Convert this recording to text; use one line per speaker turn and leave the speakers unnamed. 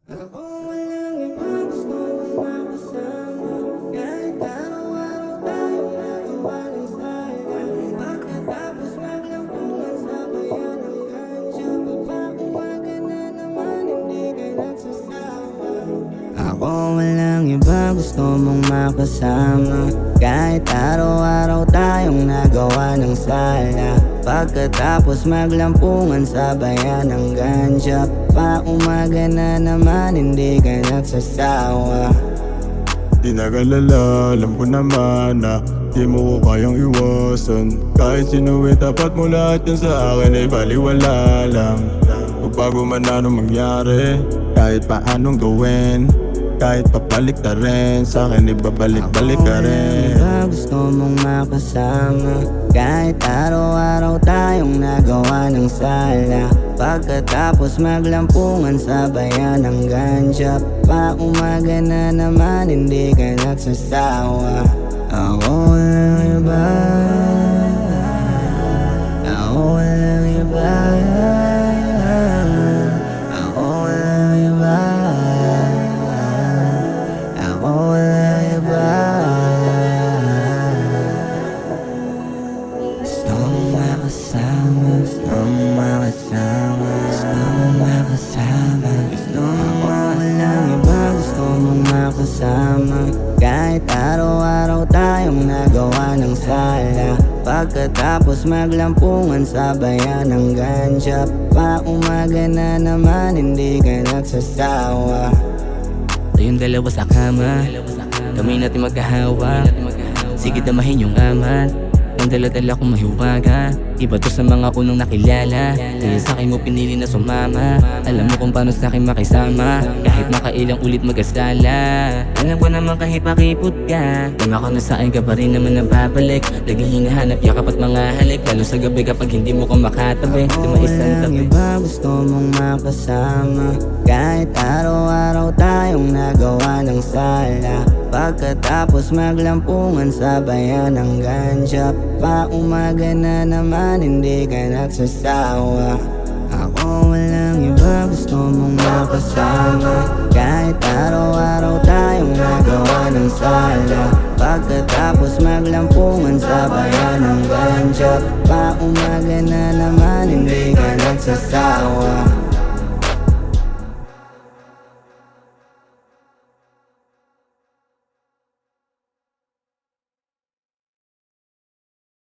Ako walang iba, gusto mo makasama. Kahit araw-araw tayong nagawa ng sala. Pagkatapos maglampungan sa bayan ng ganja. Pagpapaumaga na naman, hindi ka nagsasawa. Ako walang iba, gusto mong makasama. Kahit araw-araw tayong nagawa ng sala. Pagkatapos maglampungan sa bayan ng ganja. Paumaga na naman, hindi ka nagsasawa.
Di nag-alala, alam ko naman na di mo ko kayang iwasan. Kahit sino tapat mo lahat yan sa akin ay baliwala lang. Magbago man anong mangyari, kahit paanong gawin, kahit papalik na rin, sa akin ibabalik-balik ka rin.
Ako gusto mong makasama. Kahit araw-araw tayong nagawa ng sala. Pagkatapos maglampungan sa bayan ng ganja. Paumaga na naman, hindi ka nagsasawa. Ako walang iba, ako walang iba, ako walang iba, ako walang iba. Gusto mong makasama, gusto mong makasama, gusto mong makasama, gusto mong walang iba, gusto mong makasama. Kahit araw-araw tayong nagawa ng sala. Pagkatapos maglampungan sa bayan ng ganja. Paumaga na naman, hindi ka nagsasawa.
Tayong dalawa sa kama, kamay natin magkahawa. Sige damahin yung aman, ang dala-dala kong mahiwaga. Iba to sa mga unang nakilala, kaya sa'kin mo pinili na sumama. Alam mo kung paano sa'kin makisama, kahit makailang ulit mag-asala. Alam ko naman kahit pakipot ka, tama ko na sa'kin ka pa rin naman nababalik. Laging hinahanap yakap at mga halik, lalo sa gabi kapag hindi mo ko makatabi. Di isang
Walang
tabi.
iba, gusto mong makasama. Kahit araw-araw tayong nagawa ng sala. Pagkatapos maglampungan sa bayan ng ganja. Paumaga na naman, hindi ka nagsasawa. Ako walang iba, gusto mong makasama. Kahit araw-araw tayong nagawa ng sala. Pagkatapos maglampungan sa bayan ng ganja. Paumaga na naman, hindi ka nagsasawa.